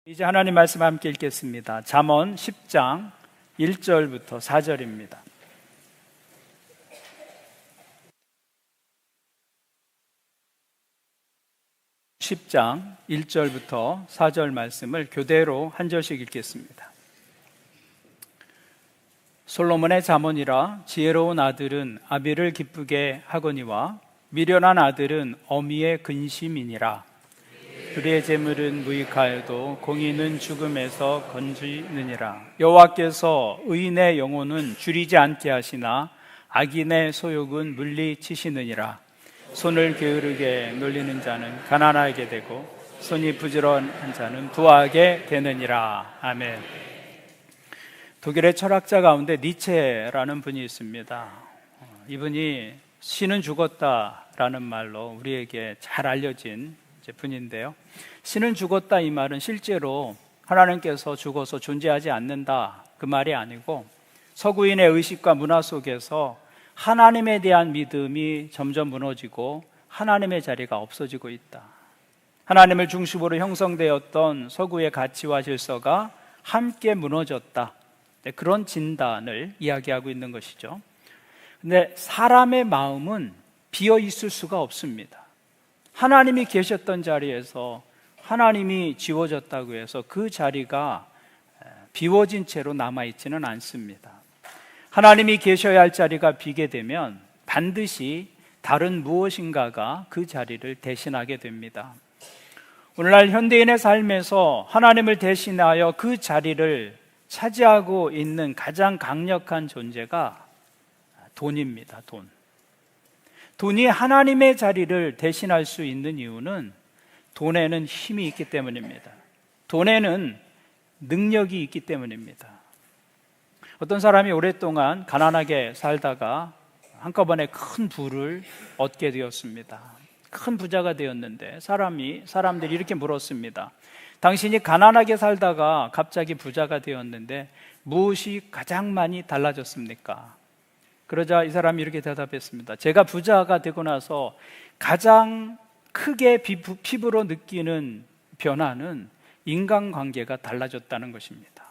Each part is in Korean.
이제 하나님 말씀 함께 읽겠습니다. 잠언 10장 1절부터 4절입니다. (10장) 1절부터 4절 말씀을 교대로 한 절씩 읽겠습니다. 솔로몬의 잠언이라. 지혜로운 아들은 아비를 기쁘게 하거니와 미련한 아들은 어미의 근심이니라. 그의 재물은 무익하여도 공의는 죽음에서 건지느니라. 여호와께서 의인의 영혼은 줄이지 않게 하시나 악인의 소욕은 물리치시느니라. 손을 게으르게 놀리는 자는 가난하게 되고 손이 부지런한 자는 부하게 되느니라. 아멘. 독일의 철학자 가운데 니체라는 분이 있습니다. 이분이 신은 죽었다라는 말로 우리에게 잘 알려진 분인데요, 신은 죽었다 이 말은 실제로 하나님께서 죽어서 존재하지 않는다 그 말이 아니고, 서구인의 의식과 문화 속에서 하나님에 대한 믿음이 점점 무너지고 하나님의 자리가 없어지고 있다. 하나님을 중심으로 형성되었던 서구의 가치와 질서가 함께 무너졌다, 그런 진단을 이야기하고 있는 것이죠. 근데 사람의 마음은 비어 있을 수가 없습니다. 하나님이 계셨던 자리에서 하나님이 지워졌다고 해서 그 자리가 비워진 채로 남아있지는 않습니다. 하나님이 계셔야 할 자리가 비게 되면 반드시 다른 무엇인가가 그 자리를 대신하게 됩니다. 오늘날 현대인의 삶에서 하나님을 대신하여 그 자리를 차지하고 있는 가장 강력한 존재가 돈입니다. 돈이 하나님의 자리를 대신할 수 있는 이유는 돈에는 힘이 있기 때문입니다. 돈에는 능력이 있기 때문입니다. 어떤 사람이 오랫동안 가난하게 살다가 한꺼번에 큰 부를 얻게 되었습니다. 큰 부자가 되었는데 사람들이 이렇게 물었습니다. 당신이 가난하게 살다가 갑자기 부자가 되었는데 무엇이 가장 많이 달라졌습니까? 그러자 이 사람이 이렇게 대답했습니다. 제가 부자가 되고 나서 가장 크게 피부로 느끼는 변화는 인간관계가 달라졌다는 것입니다.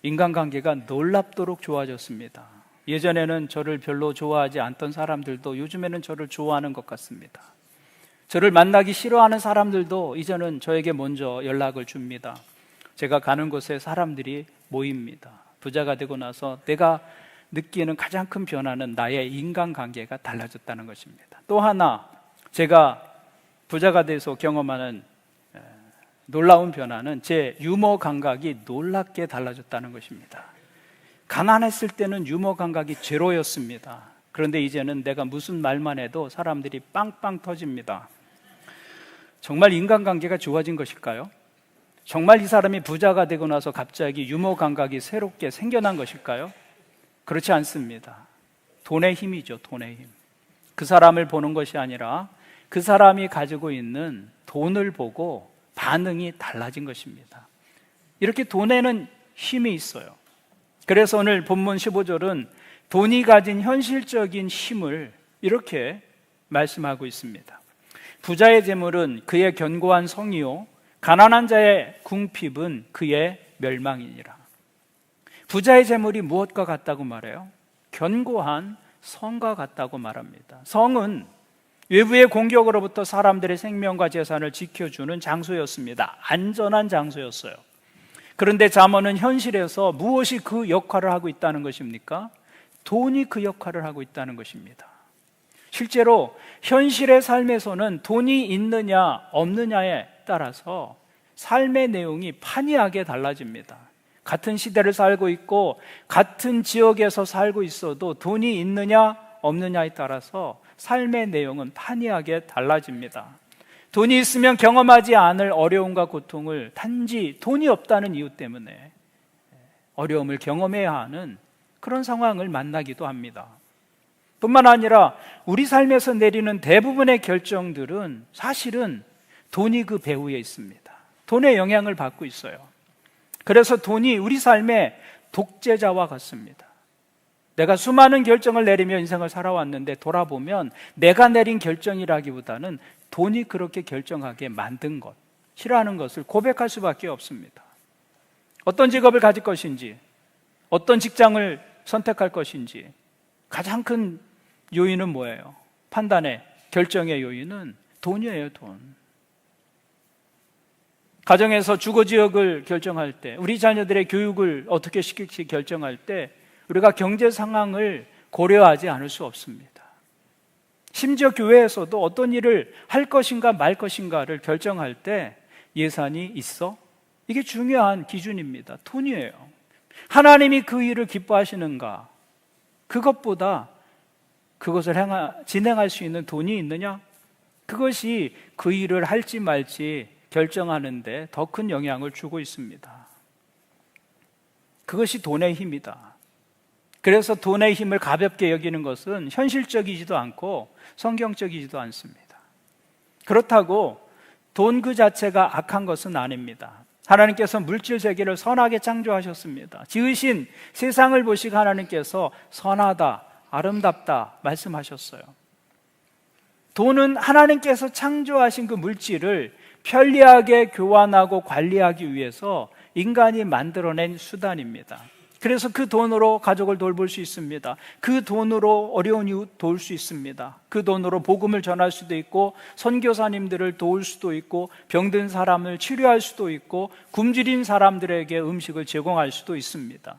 인간관계가 놀랍도록 좋아졌습니다. 예전에는 저를 별로 좋아하지 않던 사람들도 요즘에는 저를 좋아하는 것 같습니다. 저를 만나기 싫어하는 사람들도 이제는 저에게 먼저 연락을 줍니다. 제가 가는 곳에 사람들이 모입니다. 부자가 되고 나서 내가 느끼는 가장 큰 변화는 나의 인간관계가 달라졌다는 것입니다. 또 하나, 제가 부자가 돼서 경험하는 놀라운 변화는 제 유머 감각이 놀랍게 달라졌다는 것입니다. 가난했을 때는 유머 감각이 제로였습니다. 그런데 이제는 내가 무슨 말만 해도 사람들이 빵빵 터집니다. 정말 인간관계가 좋아진 것일까요? 정말 이 사람이 부자가 되고 나서 갑자기 유머 감각이 새롭게 생겨난 것일까요? 그렇지 않습니다. 돈의 힘이죠. 돈의 힘. 그 사람을 보는 것이 아니라 그 사람이 가지고 있는 돈을 보고 반응이 달라진 것입니다. 이렇게 돈에는 힘이 있어요. 그래서 오늘 본문 15절은 돈이 가진 현실적인 힘을 이렇게 말씀하고 있습니다. 부자의 재물은 그의 견고한 성이요 가난한 자의 궁핍은 그의 멸망이니라. 부자의 재물이 무엇과 같다고 말해요? 견고한 성과 같다고 말합니다. 성은 외부의 공격으로부터 사람들의 생명과 재산을 지켜주는 장소였습니다. 안전한 장소였어요. 그런데 잠언은 현실에서 무엇이 그 역할을 하고 있다는 것입니까? 돈이 그 역할을 하고 있다는 것입니다. 실제로 현실의 삶에서는 돈이 있느냐 없느냐에 따라서 삶의 내용이 판이하게 달라집니다. 같은 시대를 살고 있고 같은 지역에서 살고 있어도 돈이 있느냐 없느냐에 따라서 삶의 내용은 판이하게 달라집니다. 돈이 있으면 경험하지 않을 어려움과 고통을 단지 돈이 없다는 이유 때문에 어려움을 경험해야 하는 그런 상황을 만나기도 합니다. 뿐만 아니라 우리 삶에서 내리는 대부분의 결정들은 사실은 돈이 그 배후에 있습니다. 돈의 영향을 받고 있어요. 그래서 돈이 우리 삶의 독재자와 같습니다. 내가 수많은 결정을 내리며 인생을 살아왔는데 돌아보면 내가 내린 결정이라기보다는 돈이 그렇게 결정하게 만든 것, 싫어하는 것을 고백할 수밖에 없습니다. 어떤 직업을 가질 것인지, 어떤 직장을 선택할 것인지 가장 큰 요인은 뭐예요? 판단의, 결정의 요인은 돈이에요, 돈. 가정에서 주거 지역을 결정할 때, 우리 자녀들의 교육을 어떻게 시킬지 결정할 때 우리가 경제 상황을 고려하지 않을 수 없습니다. 심지어 교회에서도 어떤 일을 할 것인가 말 것인가를 결정할 때 예산이 있어? 이게 중요한 기준입니다. 돈이에요. 하나님이 그 일을 기뻐하시는가? 그것보다 그것을 진행할 수 있는 돈이 있느냐? 그것이 그 일을 할지 말지 결정하는데 더 큰 영향을 주고 있습니다. 그것이 돈의 힘이다. 그래서 돈의 힘을 가볍게 여기는 것은 현실적이지도 않고 성경적이지도 않습니다. 그렇다고 돈 그 자체가 악한 것은 아닙니다. 하나님께서 물질 세계를 선하게 창조하셨습니다. 지으신 세상을 보시고 하나님께서 선하다, 아름답다 말씀하셨어요. 돈은 하나님께서 창조하신 그 물질을 편리하게 교환하고 관리하기 위해서 인간이 만들어낸 수단입니다. 그래서 그 돈으로 가족을 돌볼 수 있습니다. 그 돈으로 어려운 이웃 도울 수 있습니다. 그 돈으로 복음을 전할 수도 있고 선교사님들을 도울 수도 있고 병든 사람을 치료할 수도 있고 굶주린 사람들에게 음식을 제공할 수도 있습니다.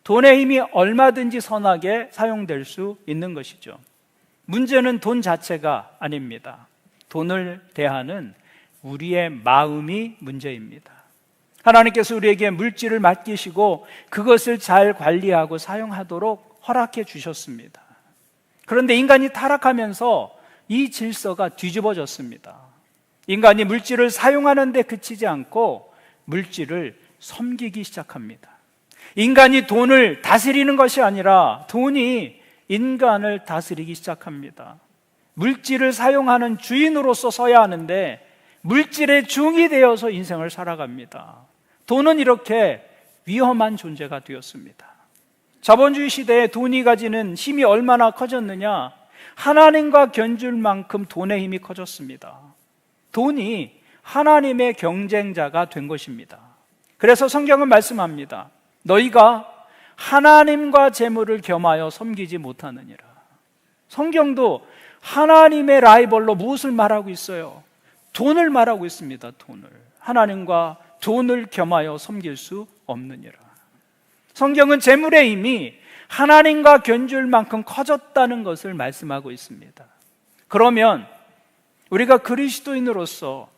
돈의 힘이 얼마든지 선하게 사용될 수 있는 것이죠. 문제는 돈 자체가 아닙니다. 돈을 대하는 우리의 마음이 문제입니다. 하나님께서 우리에게 물질을 맡기시고 그것을 잘 관리하고 사용하도록 허락해 주셨습니다. 그런데 인간이 타락하면서 이 질서가 뒤집어졌습니다. 인간이 물질을 사용하는 데 그치지 않고 물질을 섬기기 시작합니다. 인간이 돈을 다스리는 것이 아니라 돈이 인간을 다스리기 시작합니다. 물질을 사용하는 주인으로서 서야 하는데 물질의 종이 되어서 인생을 살아갑니다. 돈은 이렇게 위험한 존재가 되었습니다. 자본주의 시대에 돈이 가지는 힘이 얼마나 커졌느냐? 하나님과 견줄 만큼 돈의 힘이 커졌습니다. 돈이 하나님의 경쟁자가 된 것입니다. 그래서 성경은 말씀합니다. 너희가 하나님과 재물을 겸하여 섬기지 못하느니라. 성경도 하나님의 라이벌로 무엇을 말하고 있어요? 돈을 말하고 있습니다. 돈을. 하나님과 돈을 겸하여 섬길 수 없느니라. 성경은 재물의 힘이 하나님과 견줄 만큼 커졌다는 것을 말씀하고 있습니다. 그러면 우리가 그리스도인으로서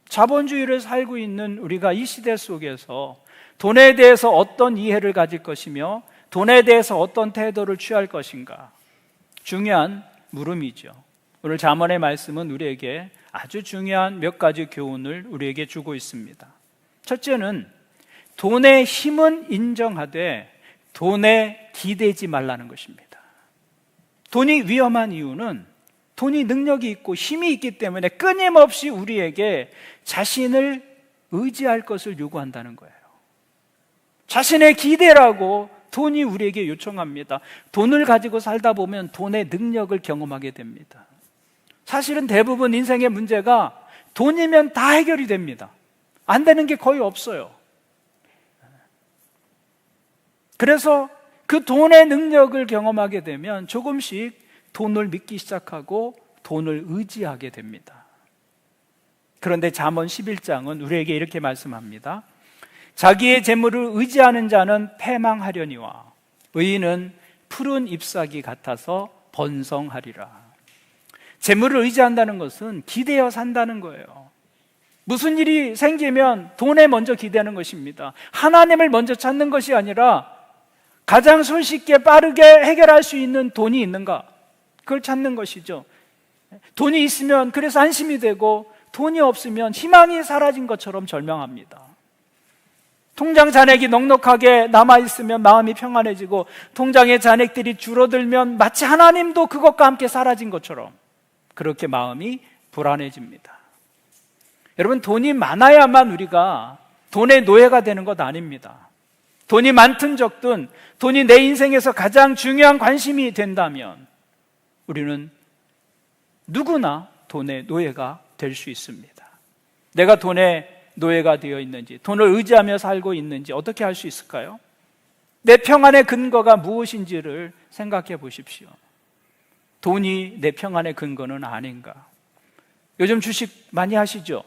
자본주의를 살고 있는 우리가 이 시대 속에서 돈에 대해서 어떤 이해를 가질 것이며 돈에 대해서 어떤 태도를 취할 것인가? 중요한 물음이죠. 오늘 잠언의 말씀은 우리에게 아주 중요한 몇 가지 교훈을 우리에게 주고 있습니다. 첫째는 돈의 힘은 인정하되 돈에 기대지 말라는 것입니다. 돈이 위험한 이유는 돈이 능력이 있고 힘이 있기 때문에 끊임없이 우리에게 자신을 의지할 것을 요구한다는 거예요. 자신의 기대라고 돈이 우리에게 요청합니다. 돈을 가지고 살다 보면 돈의 능력을 경험하게 됩니다. 사실은 대부분 인생의 문제가 돈이면 다 해결이 됩니다. 안 되는 게 거의 없어요. 그래서 그 돈의 능력을 경험하게 되면 조금씩 돈을 믿기 시작하고 돈을 의지하게 됩니다. 그런데 잠언 11장은 우리에게 이렇게 말씀합니다. 자기의 재물을 의지하는 자는 패망하려니와 의인은 푸른 잎사귀 같아서 번성하리라. 재물을 의지한다는 것은 기대어 산다는 거예요. 무슨 일이 생기면 돈에 먼저 기대하는 것입니다. 하나님을 먼저 찾는 것이 아니라 가장 손쉽게 빠르게 해결할 수 있는 돈이 있는가? 그걸 찾는 것이죠. 돈이 있으면 그래서 안심이 되고 돈이 없으면 희망이 사라진 것처럼 절망합니다. 통장 잔액이 넉넉하게 남아있으면 마음이 평안해지고 통장의 잔액들이 줄어들면 마치 하나님도 그것과 함께 사라진 것처럼 그렇게 마음이 불안해집니다. 여러분, 돈이 많아야만 우리가 돈의 노예가 되는 것 아닙니다. 돈이 많든 적든 돈이 내 인생에서 가장 중요한 관심이 된다면 우리는 누구나 돈의 노예가 될 수 있습니다. 내가 돈에 노예가 되어 있는지, 돈을 의지하며 살고 있는지 어떻게 알 수 있을까요? 내 평안의 근거가 무엇인지를 생각해 보십시오. 돈이 내 평안의 근거는 아닌가? 요즘 주식 많이 하시죠?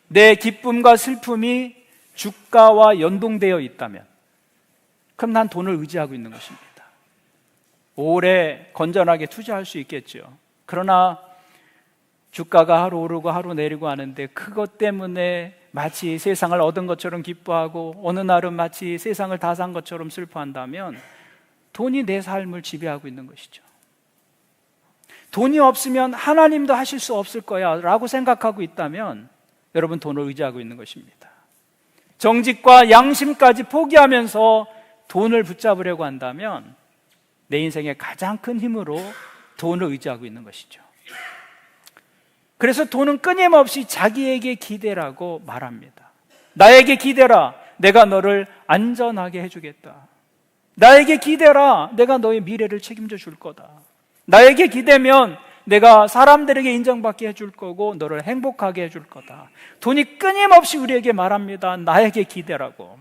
내 기쁨과 슬픔이 주가와 연동되어 있다면, 그럼 난 돈을 의지하고 있는 것입니다. 오래 건전하게 투자할 수 있겠죠. 그러나 주가가 하루 오르고 하루 내리고 하는데 그것 때문에 마치 세상을 얻은 것처럼 기뻐하고 어느 날은 마치 세상을 다 산 것처럼 슬퍼한다면 돈이 내 삶을 지배하고 있는 것이죠. 돈이 없으면 하나님도 하실 수 없을 거야 라고 생각하고 있다면 여러분, 돈을 의지하고 있는 것입니다. 정직과 양심까지 포기하면서 돈을 붙잡으려고 한다면 내 인생의 가장 큰 힘으로 돈을 의지하고 있는 것이죠. 그래서 돈은 끊임없이 자기에게 기대라고 말합니다. 나에게 기대라, 내가 너를 안전하게 해주겠다. 나에게 기대라, 내가 너의 미래를 책임져 줄 거다. 나에게 기대면 내가 사람들에게 인정받게 해줄 거고 너를 행복하게 해줄 거다. 돈이 끊임없이 우리에게 말합니다. 나에게 기대라고.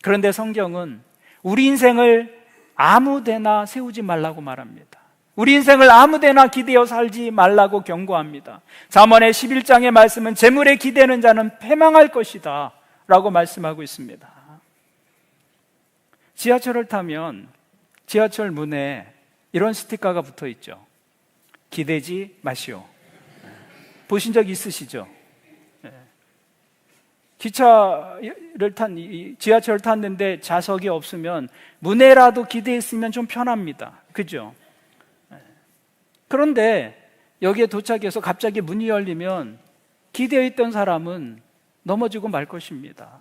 그런데 성경은 우리 인생을 아무데나 세우지 말라고 말합니다. 우리 인생을 아무데나 기대어 살지 말라고 경고합니다. 잠언의 11장의 말씀은 재물에 기대는 자는 패망할 것이다 라고 말씀하고 있습니다. 지하철을 타면 지하철 문에 이런 스티커가 붙어 있죠. 기대지 마시오. 보신 적 있으시죠? 지하철을 탔는데 좌석이 없으면 문에라도 기대했으면 좀 편합니다. 그죠? 그런데 여기에 도착해서 갑자기 문이 열리면 기대어 있던 사람은 넘어지고 말 것입니다.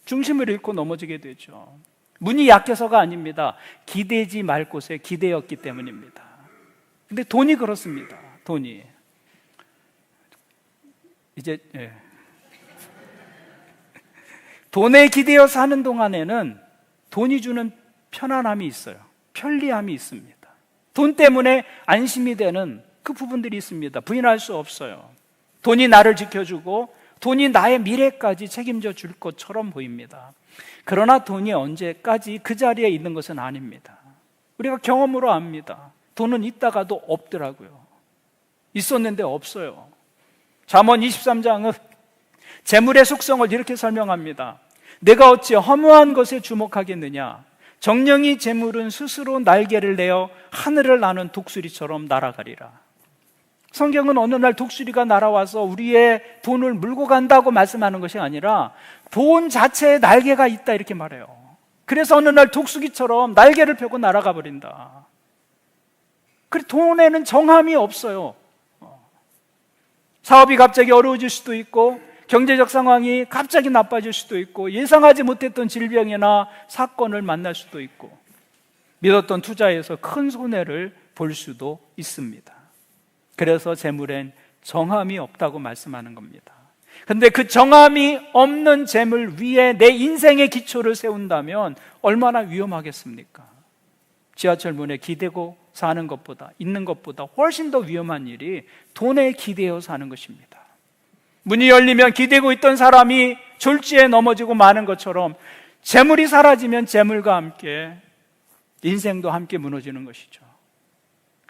중심을 잃고 넘어지게 되죠. 문이 약해서가 아닙니다. 기대지 말 곳에 기대었기 때문입니다. 근데 돈이 그렇습니다. 돈이. 돈에 기대어 사는 동안에는 돈이 주는 편안함이 있어요. 편리함이 있습니다. 돈 때문에 안심이 되는 그 부분들이 있습니다. 부인할 수 없어요. 돈이 나를 지켜주고 돈이 나의 미래까지 책임져 줄 것처럼 보입니다. 그러나 돈이 언제까지 그 자리에 있는 것은 아닙니다. 우리가 경험으로 압니다. 돈은 있다가도 없더라고요. 있었는데 없어요. 잠언 23장은 재물의 속성을 이렇게 설명합니다. 내가 어찌 허무한 것에 주목하겠느냐? 정령이 재물은 스스로 날개를 내어 하늘을 나는 독수리처럼 날아가리라. 성경은 어느 날 독수리가 날아와서 우리의 돈을 물고 간다고 말씀하는 것이 아니라 돈 자체에 날개가 있다 이렇게 말해요. 그래서 어느 날 독수리처럼 날개를 펴고 날아가 버린다. 그래, 돈에는 정함이 없어요. 사업이 갑자기 어려워질 수도 있고 경제적 상황이 갑자기 나빠질 수도 있고 예상하지 못했던 질병이나 사건을 만날 수도 있고 믿었던 투자에서 큰 손해를 볼 수도 있습니다. 그래서 재물엔 정함이 없다고 말씀하는 겁니다. 근데 그 정함이 없는 재물 위에 내 인생의 기초를 세운다면 얼마나 위험하겠습니까? 지하철 문에 기대고 사는 것보다, 있는 것보다 훨씬 더 위험한 일이 돈에 기대어 사는 것입니다. 문이 열리면 기대고 있던 사람이 졸지에 넘어지고 마는 것처럼 재물이 사라지면 재물과 함께 인생도 함께 무너지는 것이죠.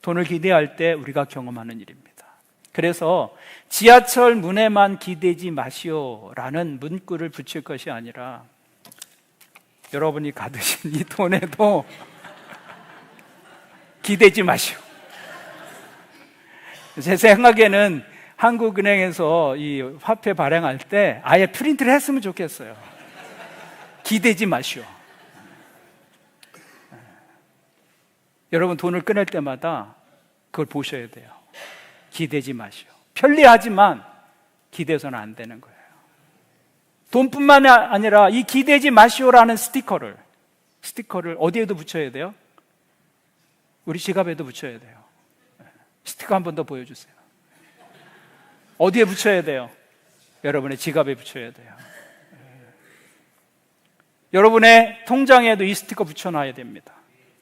돈을 기대할 때 우리가 경험하는 일입니다. 그래서 지하철 문에만 기대지 마시오라는 문구를 붙일 것이 아니라 여러분이 가두신 이 돈에도 기대지 마시오. 제 생각에는 한국은행에서 이 화폐 발행할 때 아예 프린트를 했으면 좋겠어요. 기대지 마시오. 여러분 돈을 꺼낼 때마다 그걸 보셔야 돼요. 기대지 마시오. 편리하지만 기대서는 안 되는 거예요. 돈뿐만 아니라 이 기대지 마시오라는 스티커를 어디에도 붙여야 돼요? 우리 지갑에도 붙여야 돼요. 스티커 한 번 더 보여주세요. 어디에 붙여야 돼요? 여러분의 지갑에 붙여야 돼요. 여러분의 통장에도 이 스티커 붙여놔야 됩니다.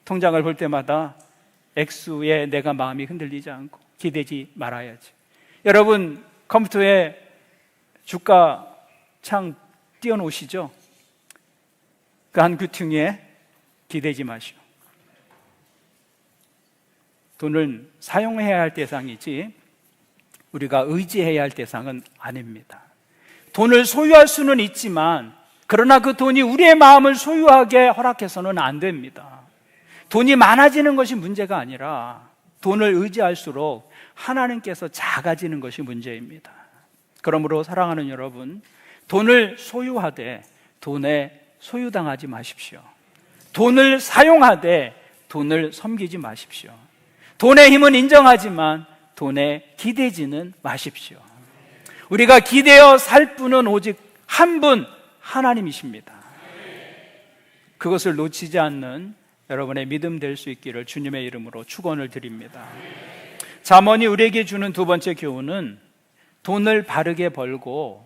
통장을 볼 때마다 액수에 내가 마음이 흔들리지 않고 기대지 말아야지. 여러분 컴퓨터에 주가 창 띄워놓으시죠? 그 한 귀퉁이에 기대지 마시오. 돈을 사용해야 할 대상이지 우리가 의지해야 할 대상은 아닙니다. 돈을 소유할 수는 있지만 그러나 그 돈이 우리의 마음을 소유하게 허락해서는 안 됩니다. 돈이 많아지는 것이 문제가 아니라 돈을 의지할수록 하나님께서 작아지는 것이 문제입니다. 그러므로 사랑하는 여러분, 돈을 소유하되 돈에 소유당하지 마십시오. 돈을 사용하되 돈을 섬기지 마십시오. 돈의 힘은 인정하지만 돈에 기대지는 마십시오. 우리가 기대어 살 분은 오직 한 분, 하나님이십니다. 그것을 놓치지 않는 여러분의 믿음 될 수 있기를 주님의 이름으로 축원을 드립니다. 잠언이 우리에게 주는 두 번째 교훈은 돈을 바르게 벌고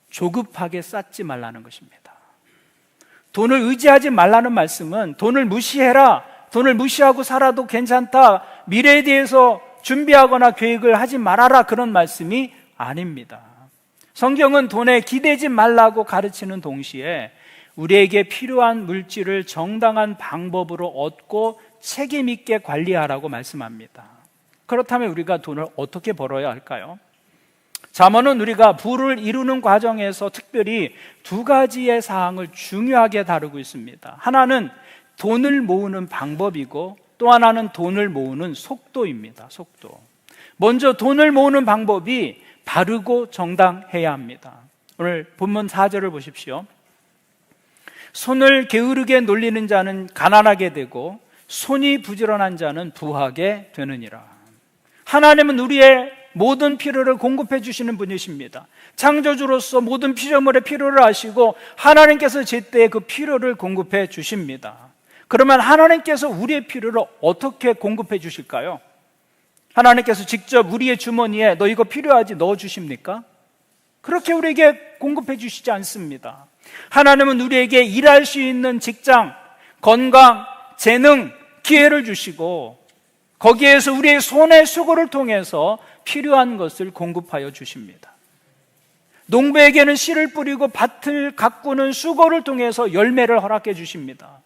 조급하게 쌓지 말라는 것입니다. 돈을 의지하지 말라는 말씀은 돈을 무시해라, 돈을 무시하고 살아도 괜찮다, 미래에 대해서 준비하거나 계획을 하지 말아라, 그런 말씀이 아닙니다. 성경은 돈에 기대지 말라고 가르치는 동시에 우리에게 필요한 물질을 정당한 방법으로 얻고 책임 있게 관리하라고 말씀합니다. 그렇다면 우리가 돈을 어떻게 벌어야 할까요? 잠언은 우리가 부를 이루는 과정에서 특별히 두 가지의 사항을 중요하게 다루고 있습니다. 하나는 돈을 모으는 방법이고 또 하나는 돈을 모으는 속도입니다. 속도. 먼저 돈을 모으는 방법이 바르고 정당해야 합니다. 오늘 본문 4절을 보십시오. 손을 게으르게 놀리는 자는 가난하게 되고 손이 부지런한 자는 부하게 되느니라. 하나님은 우리의 모든 필요를 공급해 주시는 분이십니다. 창조주로서 모든 피조물의 필요를 아시고 하나님께서 제때 그 필요를 공급해 주십니다. 그러면 하나님께서 우리의 필요를 어떻게 공급해 주실까요? 하나님께서 직접 우리의 주머니에 너 이거 필요하지 넣어 주십니까? 그렇게 우리에게 공급해 주시지 않습니다. 하나님은 우리에게 일할 수 있는 직장, 건강, 재능, 기회를 주시고 거기에서 우리의 손의 수고를 통해서 필요한 것을 공급하여 주십니다. 농부에게는 씨를 뿌리고 밭을 가꾸는 수고를 통해서 열매를 허락해 주십니다.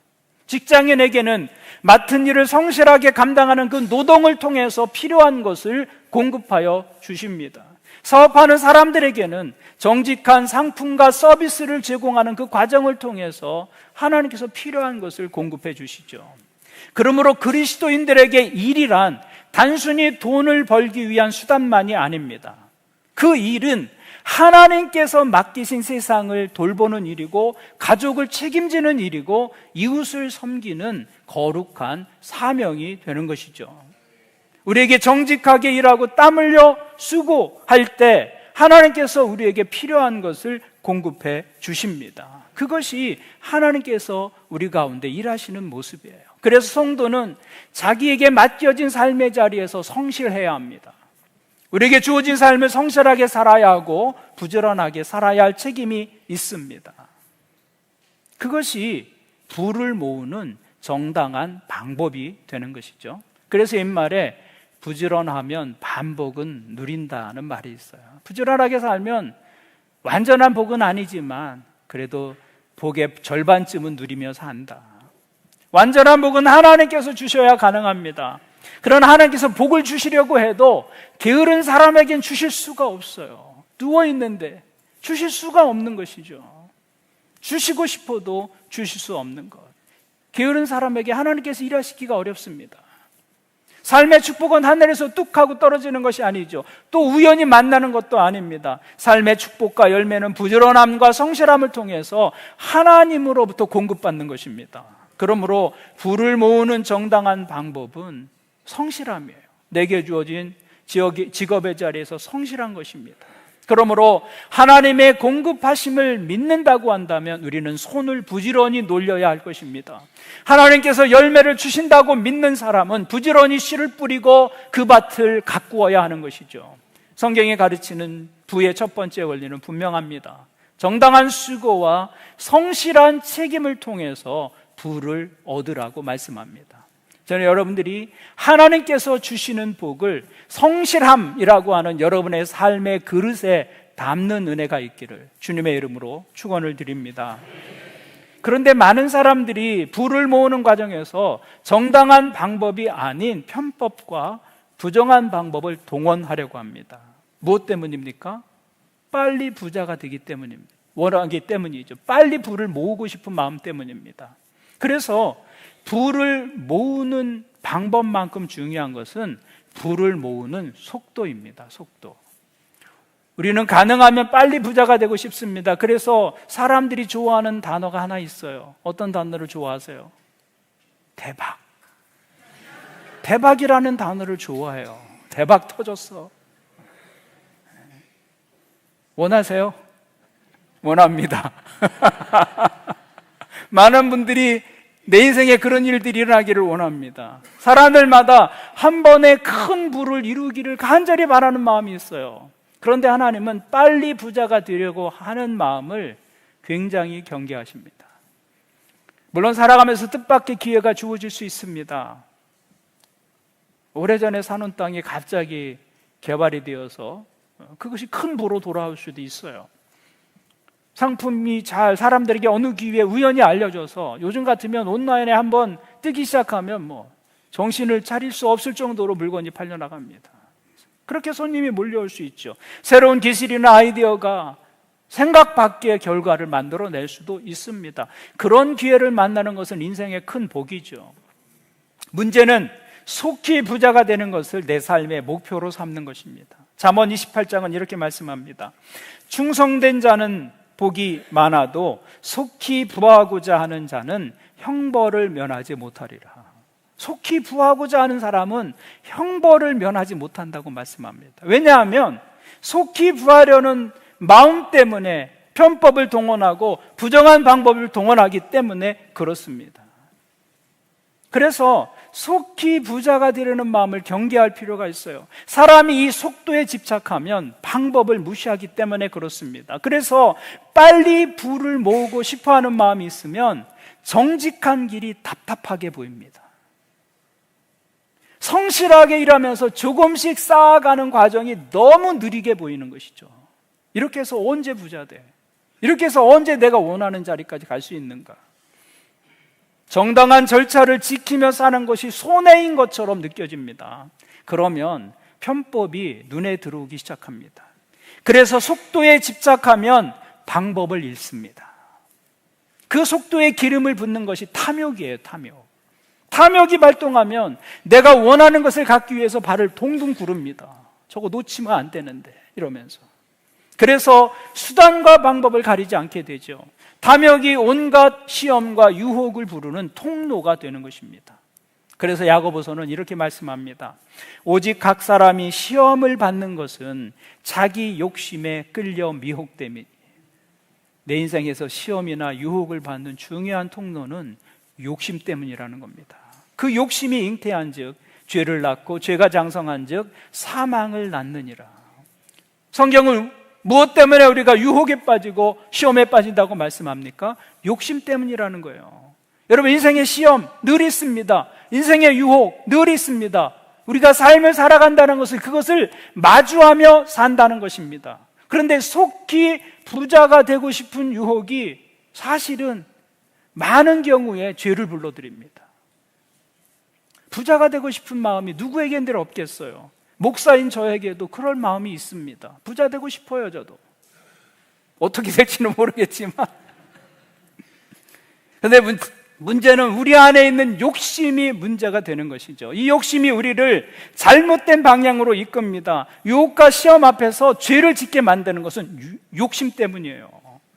직장인에게는 맡은 일을 성실하게 감당하는 그 노동을 통해서 필요한 것을 공급하여 주십니다. 사업하는 사람들에게는 정직한 상품과 서비스를 제공하는 그 과정을 통해서 하나님께서 필요한 것을 공급해 주시죠. 그러므로 그리스도인들에게 일이란 단순히 돈을 벌기 위한 수단만이 아닙니다. 그 일은 하나님께서 맡기신 세상을 돌보는 일이고 가족을 책임지는 일이고 이웃을 섬기는 거룩한 사명이 되는 것이죠. 우리에게 정직하게 일하고 땀 흘려 수고할 때 하나님께서 우리에게 필요한 것을 공급해 주십니다. 그것이 하나님께서 우리 가운데 일하시는 모습이에요. 그래서 성도는 자기에게 맡겨진 삶의 자리에서 성실해야 합니다. 우리에게 주어진 삶을 성실하게 살아야 하고 부지런하게 살아야 할 책임이 있습니다. 그것이 부를 모으는 정당한 방법이 되는 것이죠. 그래서 옛말에 부지런하면 반복은 누린다는 말이 있어요. 부지런하게 살면 완전한 복은 아니지만 그래도 복의 절반쯤은 누리며 산다. 완전한 복은 하나님께서 주셔야 가능합니다. 그러나 하나님께서 복을 주시려고 해도 게으른 사람에겐 주실 수가 없어요. 누워있는데 주실 수가 없는 것이죠. 주시고 싶어도 주실 수 없는 것. 게으른 사람에게 하나님께서 일하시기가 어렵습니다. 삶의 축복은 하늘에서 뚝 하고 떨어지는 것이 아니죠. 또 우연히 만나는 것도 아닙니다. 삶의 축복과 열매는 부지런함과 성실함을 통해서 하나님으로부터 공급받는 것입니다. 그러므로 부를 모으는 정당한 방법은 성실함이에요. 내게 주어진 직업의 자리에서 성실한 것입니다. 그러므로 하나님의 공급하심을 믿는다고 한다면 우리는 손을 부지런히 놀려야 할 것입니다. 하나님께서 열매를 주신다고 믿는 사람은 부지런히 씨를 뿌리고 그 밭을 가꾸어야 하는 것이죠. 성경이 가르치는 부의 첫 번째 원리는 분명합니다. 정당한 수고와 성실한 책임을 통해서 부를 얻으라고 말씀합니다. 저는 여러분들이 하나님께서 주시는 복을 성실함이라고 하는 여러분의 삶의 그릇에 담는 은혜가 있기를 주님의 이름으로 축원을 드립니다. 그런데 많은 사람들이 부를 모으는 과정에서 정당한 방법이 아닌 편법과 부정한 방법을 동원하려고 합니다. 무엇 때문입니까? 빨리 부자가 되기 때문입니다. 원하기 때문이죠. 빨리 부를 모으고 싶은 마음 때문입니다. 그래서 부를 모으는 방법만큼 중요한 것은 부를 모으는 속도입니다. 속도. 우리는 가능하면 빨리 부자가 되고 싶습니다. 그래서 사람들이 좋아하는 단어가 하나 있어요. 어떤 단어를 좋아하세요? 대박. 대박이라는 단어를 좋아해요. 대박 터졌어. 원하세요? 원합니다. 많은 분들이 내 인생에 그런 일들이 일어나기를 원합니다. 사람들마다 한 번에 큰 부를 이루기를 간절히 바라는 마음이 있어요. 그런데 하나님은 빨리 부자가 되려고 하는 마음을 굉장히 경계하십니다. 물론 살아가면서 뜻밖의 기회가 주어질 수 있습니다. 오래전에 사는 땅이 갑자기 개발이 되어서 그것이 큰 부로 돌아올 수도 있어요. 상품이 잘 사람들에게 어느 기회에 우연히 알려져서 요즘 같으면 온라인에 한번 뜨기 시작하면 정신을 차릴 수 없을 정도로 물건이 팔려나갑니다. 그렇게 손님이 몰려올 수 있죠. 새로운 기술이나 아이디어가 생각 밖의 결과를 만들어낼 수도 있습니다. 그런 기회를 만나는 것은 인생의 큰 복이죠. 문제는 속히 부자가 되는 것을 내 삶의 목표로 삼는 것입니다. 잠언 28장은 이렇게 말씀합니다. 충성된 자는 복이 많아도 속히 부하고자 하는 자는 형벌을 면하지 못하리라. 속히 부하고자 하는 사람은 형벌을 면하지 못한다고 말씀합니다. 왜냐하면 속히 부하려는 마음 때문에 편법을 동원하고 부정한 방법을 동원하기 때문에 그렇습니다. 그래서 속히 부자가 되려는 마음을 경계할 필요가 있어요. 사람이 이 속도에 집착하면 방법을 무시하기 때문에 그렇습니다. 그래서 빨리 부를 모으고 싶어하는 마음이 있으면 정직한 길이 답답하게 보입니다. 성실하게 일하면서 조금씩 쌓아가는 과정이 너무 느리게 보이는 것이죠. 이렇게 해서 언제 부자 돼? 이렇게 해서 언제 내가 원하는 자리까지 갈 수 있는가? 정당한 절차를 지키며 사는 것이 손해인 것처럼 느껴집니다. 그러면 편법이 눈에 들어오기 시작합니다. 그래서 속도에 집착하면 방법을 잃습니다. 그 속도에 기름을 붓는 것이 탐욕이에요. 탐욕이 발동하면 내가 원하는 것을 갖기 위해서 발을 동동 구릅니다. 저거 놓치면 안 되는데 이러면서. 그래서 수단과 방법을 가리지 않게 되죠. 탐욕이 온갖 시험과 유혹을 부르는 통로가 되는 것입니다. 그래서 야고보서는 이렇게 말씀합니다. 오직 각 사람이 시험을 받는 것은 자기 욕심에 끌려 미혹됨이니. 내 인생에서 시험이나 유혹을 받는 중요한 통로는 욕심 때문이라는 겁니다. 그 욕심이 잉태한 즉 죄를 낳고 죄가 장성한 즉 사망을 낳느니라. 성경은 무엇 때문에 우리가 유혹에 빠지고 시험에 빠진다고 말씀합니까? 욕심 때문이라는 거예요. 여러분, 인생의 시험 늘 있습니다. 인생의 유혹 늘 있습니다. 우리가 삶을 살아간다는 것은 그것을 마주하며 산다는 것입니다. 그런데 속히 부자가 되고 싶은 유혹이 사실은 많은 경우에 죄를 불러들입니다. 부자가 되고 싶은 마음이 누구에겐들 없겠어요. 목사인 저에게도 그럴 마음이 있습니다. 부자 되고 싶어요, 저도. 어떻게 될지는 모르겠지만. 그런데 문제는 우리 안에 있는 욕심이 문제가 되는 것이죠. 이 욕심이 우리를 잘못된 방향으로 이끕니다. 유혹과 시험 앞에서 죄를 짓게 만드는 것은 욕심 때문이에요.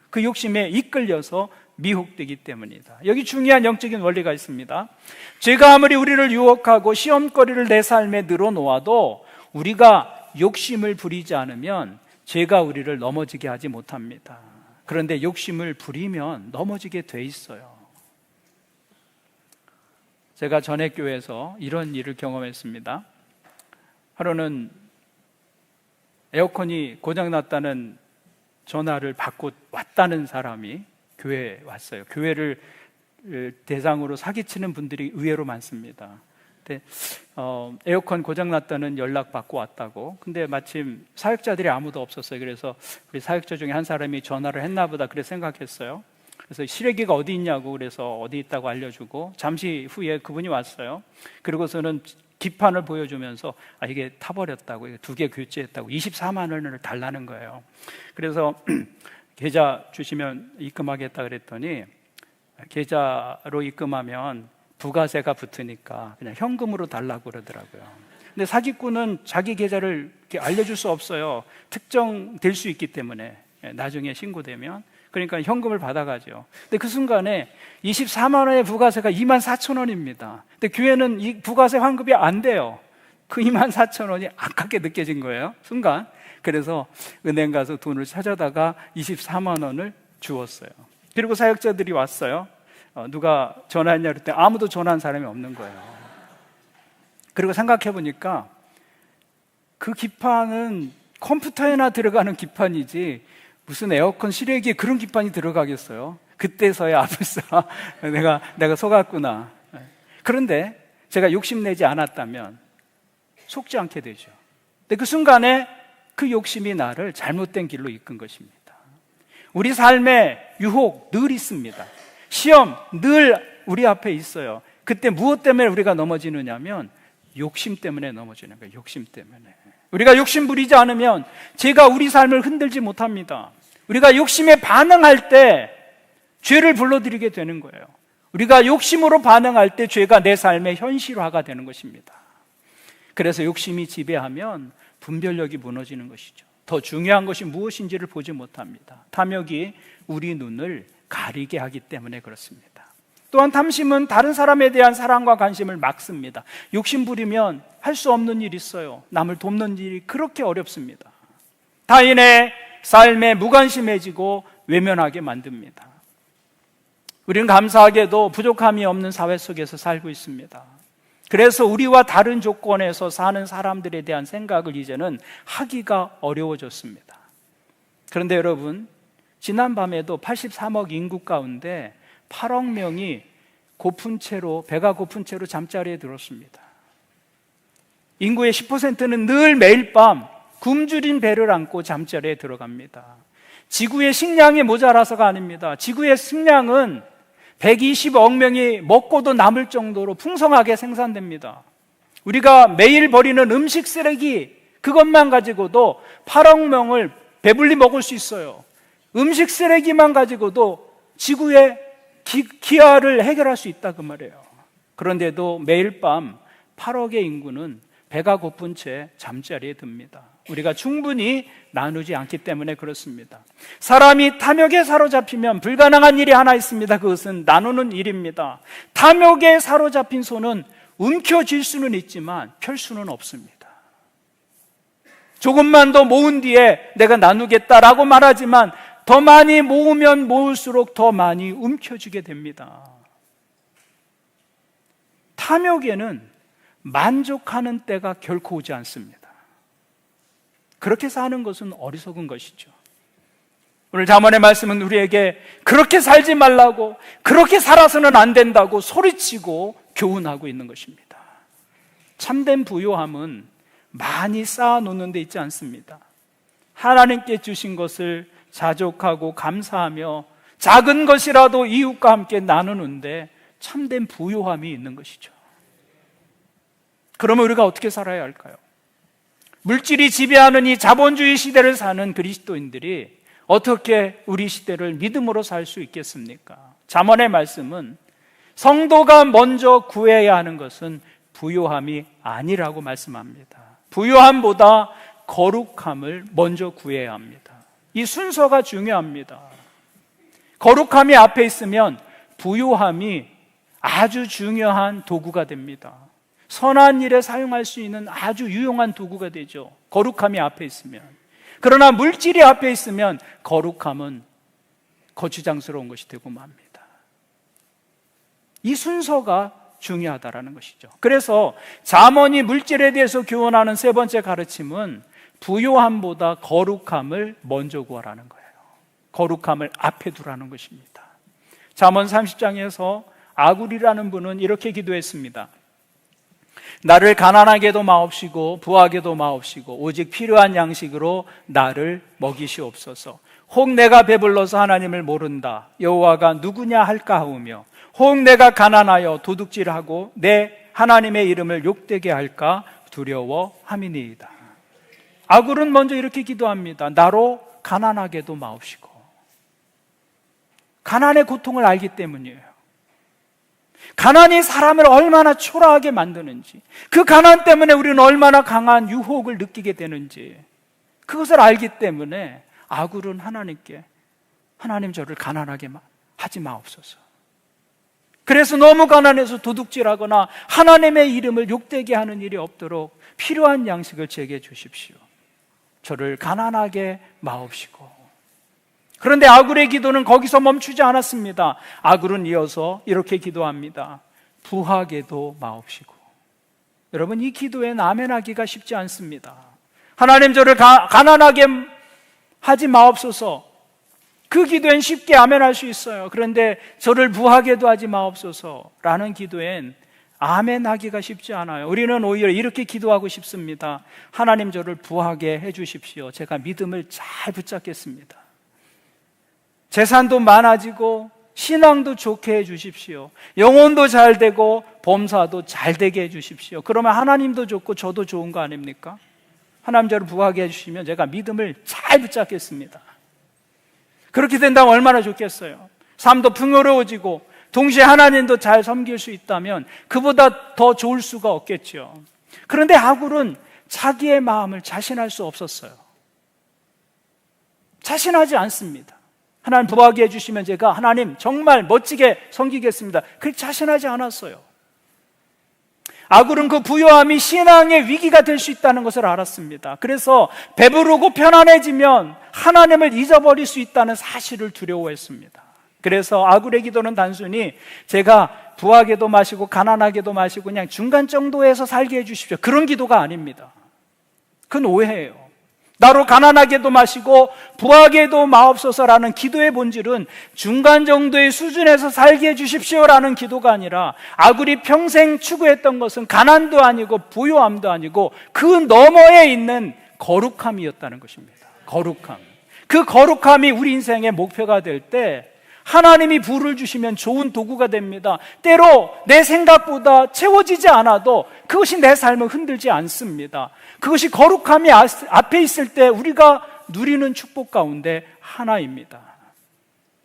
그 욕심에 이끌려서 미혹되기 때문이다. 여기 중요한 영적인 원리가 있습니다. 죄가 아무리 우리를 유혹하고 시험거리를 내 삶에 늘어놓아도 우리가 욕심을 부리지 않으면 죄가 우리를 넘어지게 하지 못합니다. 그런데 욕심을 부리면 넘어지게 돼 있어요. 제가 전에 교회에서 이런 일을 경험했습니다. 하루는 에어컨이 고장났다는 전화를 받고 왔다는 사람이 교회에 왔어요. 교회를 대상으로 사기치는 분들이 의외로 많습니다. 근데 에어컨 고장 났다는 연락 받고 왔다고. 근데 마침 사역자들이 아무도 없었어요. 그래서 우리 사역자 중에 한 사람이 전화를 했나 보다 그래 생각했어요. 그래서 실외기가 어디 있냐고, 그래서 어디 있다고 알려주고 잠시 후에 그분이 왔어요. 그리고서는 기판을 보여주면서 이게 타버렸다고, 이게 2개 교체했다고 24만 원을 달라는 거예요. 그래서 계좌 주시면 입금하겠다 그랬더니, 계좌로 입금하면 부가세가 붙으니까 그냥 현금으로 달라고 그러더라고요. 근데 사기꾼은 자기 계좌를 이렇게 알려줄 수 없어요. 특정될 수 있기 때문에, 나중에 신고되면. 그러니까 현금을 받아가죠. 근데 그 순간에 24만 원의 부가세가 2만 4천 원입니다. 근데 교회는 이 부가세 환급이 안 돼요. 그 2만 4천 원이 아깝게 느껴진 거예요, 순간. 그래서 은행 가서 돈을 찾아다가 24만 원을 주었어요. 그리고 사역자들이 왔어요. 누가 전화했냐 그랬더니 아무도 전화한 사람이 없는 거예요. 그리고 생각해 보니까 그 기판은 컴퓨터에나 들어가는 기판이지 무슨 에어컨 실외기에 그런 기판이 들어가겠어요? 그때서야 아플싸 내가 속았구나. 그런데 제가 욕심내지 않았다면 속지 않게 되죠. 근데 그 순간에 그 욕심이 나를 잘못된 길로 이끈 것입니다. 우리 삶에 유혹 늘 있습니다. 시험 늘 우리 앞에 있어요. 그때 무엇 때문에 우리가 넘어지느냐면 욕심 때문에 넘어지는 거예요. 욕심 때문에. 우리가 욕심 부리지 않으면 죄가 우리 삶을 흔들지 못합니다. 우리가 욕심에 반응할 때 죄를 불러들이게 되는 거예요. 우리가 욕심으로 반응할 때 죄가 내 삶의 현실화가 되는 것입니다. 그래서 욕심이 지배하면 분별력이 무너지는 것이죠. 더 중요한 것이 무엇인지를 보지 못합니다. 탐욕이 우리 눈을 가리게 하기 때문에 그렇습니다. 또한 탐심은 다른 사람에 대한 사랑과 관심을 막습니다. 욕심 부리면 할 수 없는 일이 있어요. 남을 돕는 일이 그렇게 어렵습니다. 타인의 삶에 무관심해지고 외면하게 만듭니다. 우리는 감사하게도 부족함이 없는 사회 속에서 살고 있습니다. 그래서 우리와 다른 조건에서 사는 사람들에 대한 생각을 이제는 하기가 어려워졌습니다. 그런데 여러분, 지난밤에도 83억 인구 가운데 8억 명이 배가 고픈 채로 잠자리에 들었습니다. 인구의 10%는 늘 매일 밤 굶주린 배를 안고 잠자리에 들어갑니다. 지구의 식량이 모자라서가 아닙니다. 지구의 식량은 120억 명이 먹고도 남을 정도로 풍성하게 생산됩니다. 우리가 매일 버리는 음식 쓰레기, 그것만 가지고도 8억 명을 배불리 먹을 수 있어요. 음식 쓰레기만 가지고도 지구의 기아를 해결할 수 있다 그 말이에요. 그런데도 매일 밤 8억의 인구는 배가 고픈 채 잠자리에 듭니다. 우리가 충분히 나누지 않기 때문에 그렇습니다. 사람이 탐욕에 사로잡히면 불가능한 일이 하나 있습니다. 그것은 나누는 일입니다. 탐욕에 사로잡힌 손은 움켜쥘 수는 있지만 펼 수는 없습니다. 조금만 더 모은 뒤에 내가 나누겠다라고 말하지만 더 많이 모으면 모을수록 더 많이 움켜쥐게 됩니다. 탐욕에는 만족하는 때가 결코 오지 않습니다. 그렇게 사는 것은 어리석은 것이죠. 오늘 잠언의 말씀은 우리에게 그렇게 살지 말라고, 그렇게 살아서는 안 된다고 소리치고 교훈하고 있는 것입니다. 참된 부요함은 많이 쌓아놓는 데 있지 않습니다. 하나님께 주신 것을 자족하고 감사하며 작은 것이라도 이웃과 함께 나누는데 참된 부요함이 있는 것이죠. 그러면 우리가 어떻게 살아야 할까요? 물질이 지배하는 이 자본주의 시대를 사는 그리스도인들이 어떻게 우리 시대를 믿음으로 살 수 있겠습니까? 잠언의 말씀은 성도가 먼저 구해야 하는 것은 부요함이 아니라고 말씀합니다. 부요함보다 거룩함을 먼저 구해야 합니다. 이 순서가 중요합니다. 거룩함이 앞에 있으면 부요함이 아주 중요한 도구가 됩니다. 선한 일에 사용할 수 있는 아주 유용한 도구가 되죠. 거룩함이 앞에 있으면. 그러나 물질이 앞에 있으면 거룩함은 거추장스러운 것이 되고 맙니다. 이 순서가 중요하다라는 것이죠. 그래서 잠언이 물질에 대해서 교훈하는 세 번째 가르침은 부요함보다 거룩함을 먼저 구하라는 거예요. 거룩함을 앞에 두라는 것입니다. 잠언 30장에서 아굴이라는 분은 이렇게 기도했습니다. 나를 가난하게도 마옵시고 부하게도 마옵시고 오직 필요한 양식으로 나를 먹이시옵소서. 혹 내가 배불러서 하나님을 모른다, 여호와가 누구냐 할까 하오며, 혹 내가 가난하여 도둑질하고 내 하나님의 이름을 욕되게 할까 두려워함이니이다. 아굴은 먼저 이렇게 기도합니다. 나로 가난하게도 마옵시고. 가난의 고통을 알기 때문이에요. 가난이 사람을 얼마나 초라하게 만드는지, 그 가난 때문에 우리는 얼마나 강한 유혹을 느끼게 되는지 그것을 알기 때문에 아굴은 하나님께, 하나님 저를 가난하게 하지 마옵소서. 그래서 너무 가난해서 도둑질하거나 하나님의 이름을 욕되게 하는 일이 없도록 필요한 양식을 제게 주십시오. 저를 가난하게 마옵시고. 그런데 아굴의 기도는 거기서 멈추지 않았습니다. 아굴은 이어서 이렇게 기도합니다. 부하게도 마옵시고. 여러분, 이 기도엔 아멘하기가 쉽지 않습니다. 하나님 저를 가난하게 하지 마옵소서. 그 기도엔 쉽게 아멘할 수 있어요. 그런데 저를 부하게도 하지 마옵소서라는 기도엔 아멘하기가 쉽지 않아요. 우리는 오히려 이렇게 기도하고 싶습니다. 하나님 저를 부하게 해주십시오. 제가 믿음을 잘 붙잡겠습니다. 재산도 많아지고 신앙도 좋게 해주십시오. 영혼도 잘 되고 범사도 잘 되게 해주십시오. 그러면 하나님도 좋고 저도 좋은 거 아닙니까? 하나님 저를 부하게 해주시면 제가 믿음을 잘 붙잡겠습니다. 그렇게 된다면 얼마나 좋겠어요. 삶도 풍요로워지고 동시에 하나님도 잘 섬길 수 있다면 그보다 더 좋을 수가 없겠죠. 그런데 아굴은 자기의 마음을 자신할 수 없었어요. 자신하지 않습니다. 하나님 부하게 해주시면 제가 하나님 정말 멋지게 섬기겠습니다. 그렇게 자신하지 않았어요. 아굴은 그 부요함이 신앙의 위기가 될 수 있다는 것을 알았습니다. 그래서 배부르고 편안해지면 하나님을 잊어버릴 수 있다는 사실을 두려워했습니다. 그래서 아굴의 기도는 단순히 제가 부하게도 마시고 가난하게도 마시고 그냥 중간 정도에서 살게 해주십시오, 그런 기도가 아닙니다. 그건 오해예요. 나로 가난하게도 마시고 부하게도 마옵소서라는 기도의 본질은 중간 정도의 수준에서 살게 해주십시오라는 기도가 아니라 아굴이 평생 추구했던 것은 가난도 아니고 부요함도 아니고 그 너머에 있는 거룩함이었다는 것입니다. 거룩함. 그 거룩함이 우리 인생의 목표가 될 때 하나님이 부를 주시면 좋은 도구가 됩니다. 때로 내 생각보다 채워지지 않아도 그것이 내 삶을 흔들지 않습니다. 그것이 거룩함이 앞에 있을 때 우리가 누리는 축복 가운데 하나입니다.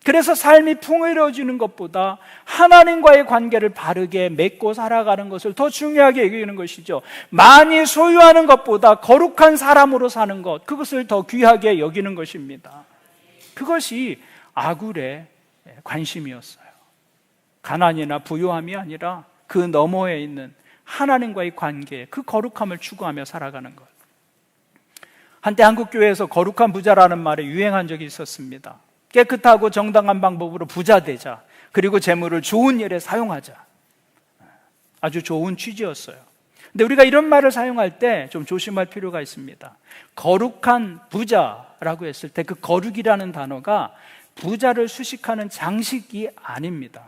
그래서 삶이 풍요로워지는 것보다 하나님과의 관계를 바르게 맺고 살아가는 것을 더 중요하게 여기는 것이죠. 많이 소유하는 것보다 거룩한 사람으로 사는 것, 그것을 더 귀하게 여기는 것입니다. 그것이 아굴의 관심이었어요. 가난이나 부요함이 아니라 그 너머에 있는 하나님과의 관계, 그 거룩함을 추구하며 살아가는 것. 한때 한국교회에서 거룩한 부자라는 말이 유행한 적이 있었습니다. 깨끗하고 정당한 방법으로 부자 되자, 그리고 재물을 좋은 일에 사용하자. 아주 좋은 취지였어요. 근데 우리가 이런 말을 사용할 때 좀 조심할 필요가 있습니다. 거룩한 부자라고 했을 때 그 거룩이라는 단어가 부자를 수식하는 장식이 아닙니다.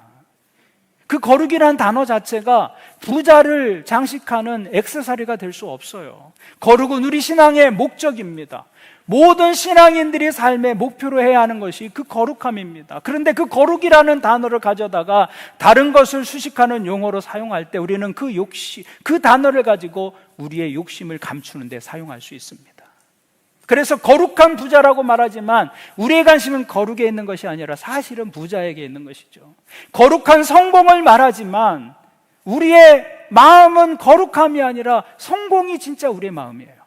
그 거룩이라는 단어 자체가 부자를 장식하는 액세서리가 될 수 없어요. 거룩은 우리 신앙의 목적입니다. 모든 신앙인들이 삶의 목표로 해야 하는 것이 그 거룩함입니다. 그런데 그 거룩이라는 단어를 가져다가 다른 것을 수식하는 용어로 사용할 때 우리는 그 단어를 가지고 우리의 욕심을 감추는 데 사용할 수 있습니다. 그래서 거룩한 부자라고 말하지만 우리의 관심은 거룩에 있는 것이 아니라 사실은 부자에게 있는 것이죠. 거룩한 성공을 말하지만 우리의 마음은 거룩함이 아니라 성공이 진짜 우리의 마음이에요.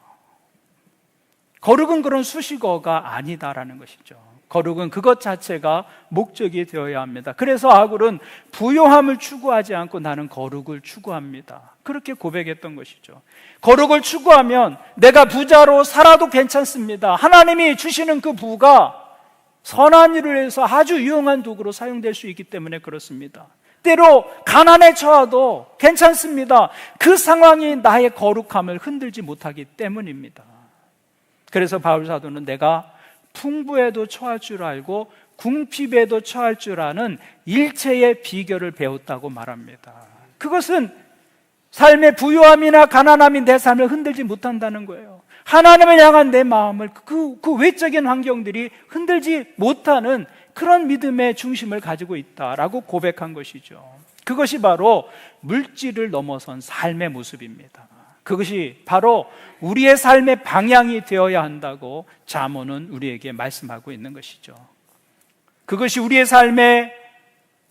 거룩은 그런 수식어가 아니다라는 것이죠. 거룩은 그것 자체가 목적이 되어야 합니다. 그래서 아굴은 부요함을 추구하지 않고 나는 거룩을 추구합니다, 그렇게 고백했던 것이죠. 거룩을 추구하면 내가 부자로 살아도 괜찮습니다. 하나님이 주시는 그 부가 선한 일을 위해서 아주 유용한 도구로 사용될 수 있기 때문에 그렇습니다. 때로 가난에 처해도 괜찮습니다. 그 상황이 나의 거룩함을 흔들지 못하기 때문입니다. 그래서 바울 사도는 내가 풍부에도 처할 줄 알고 궁핍에도 처할 줄 아는 일체의 비결을 배웠다고 말합니다. 그것은 삶의 부유함이나 가난함이 내 삶을 흔들지 못한다는 거예요. 하나님을 향한 내 마음을 그 외적인 환경들이 흔들지 못하는 그런 믿음의 중심을 가지고 있다라고 고백한 것이죠. 그것이 바로 물질을 넘어선 삶의 모습입니다. 그것이 바로 우리의 삶의 방향이 되어야 한다고 잠언은 우리에게 말씀하고 있는 것이죠. 그것이 우리의 삶의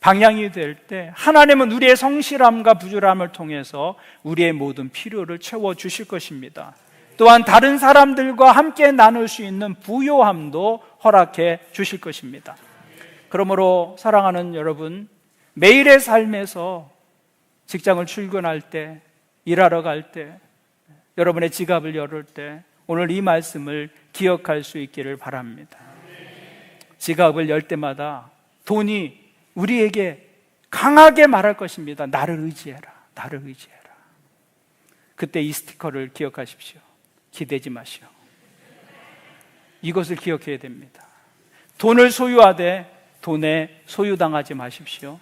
방향이 될 때 하나님은 우리의 성실함과 부지런함을 통해서 우리의 모든 필요를 채워주실 것입니다. 또한 다른 사람들과 함께 나눌 수 있는 부요함도 허락해 주실 것입니다. 그러므로 사랑하는 여러분, 매일의 삶에서 직장을 출근할 때, 일하러 갈 때, 여러분의 지갑을 열을 때 오늘 이 말씀을 기억할 수 있기를 바랍니다. 지갑을 열 때마다 돈이 우리에게 강하게 말할 것입니다. 나를 의지해라. 나를 의지해라. 그때 이 스티커를 기억하십시오. 기대지 마시오. 이것을 기억해야 됩니다. 돈을 소유하되 돈에 소유당하지 마십시오.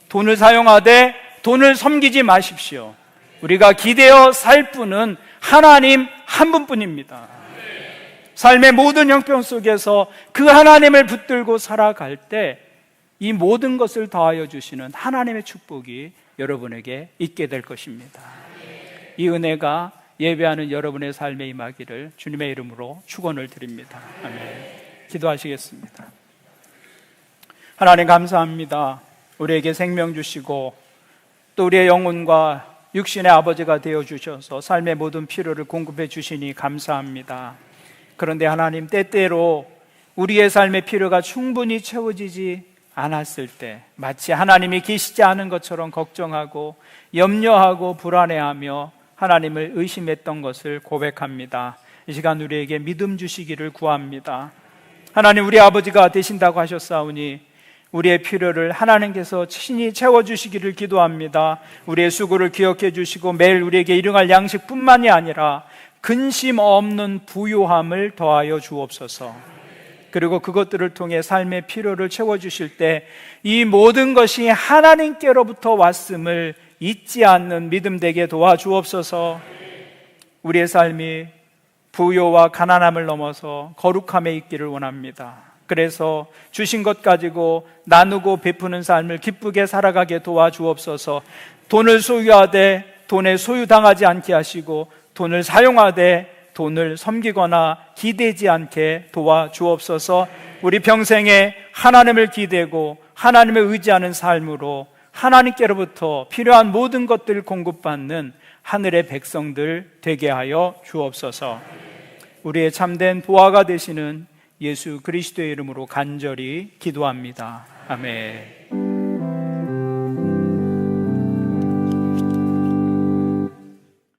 돈을 사용하되 돈을 섬기지 마십시오. 우리가 기대어 살 분은 하나님 한 분뿐입니다. 삶의 모든 형편 속에서 그 하나님을 붙들고 살아갈 때 이 모든 것을 더하여 주시는 하나님의 축복이 여러분에게 있게 될 것입니다. 이 은혜가 예배하는 여러분의 삶에 임하기를 주님의 이름으로 축원을 드립니다. 아멘. 기도하시겠습니다. 하나님 감사합니다. 우리에게 생명 주시고 또 우리의 영혼과 육신의 아버지가 되어주셔서 삶의 모든 필요를 공급해 주시니 감사합니다. 그런데 하나님, 때때로 우리의 삶의 필요가 충분히 채워지지 않았을 때 마치 하나님이 계시지 않은 것처럼 걱정하고 염려하고 불안해하며 하나님을 의심했던 것을 고백합니다. 이 시간 우리에게 믿음 주시기를 구합니다. 하나님, 우리 아버지가 되신다고 하셨사오니 우리의 필요를 하나님께서 친히 채워주시기를 기도합니다. 우리의 수고를 기억해 주시고 매일 우리에게 일용할 양식뿐만이 아니라 근심 없는 부요함을 더하여 주옵소서. 그리고 그것들을 통해 삶의 필요를 채워주실 때 이 모든 것이 하나님께로부터 왔음을 잊지 않는 믿음 되게 도와주옵소서. 우리의 삶이 부요와 가난함을 넘어서 거룩함에 있기를 원합니다. 그래서 주신 것 가지고 나누고 베푸는 삶을 기쁘게 살아가게 도와주옵소서. 돈을 소유하되 돈에 소유당하지 않게 하시고 돈을 사용하되 돈을 섬기거나 기대지 않게 도와주옵소서. 우리 평생에 하나님을 기대고 하나님을 의지하는 삶으로 하나님께로부터 필요한 모든 것들을 공급받는 하늘의 백성들 되게 하여 주옵소서. 우리의 참된 보화가 되시는 예수 그리스도의 이름으로 간절히 기도합니다. 아멘.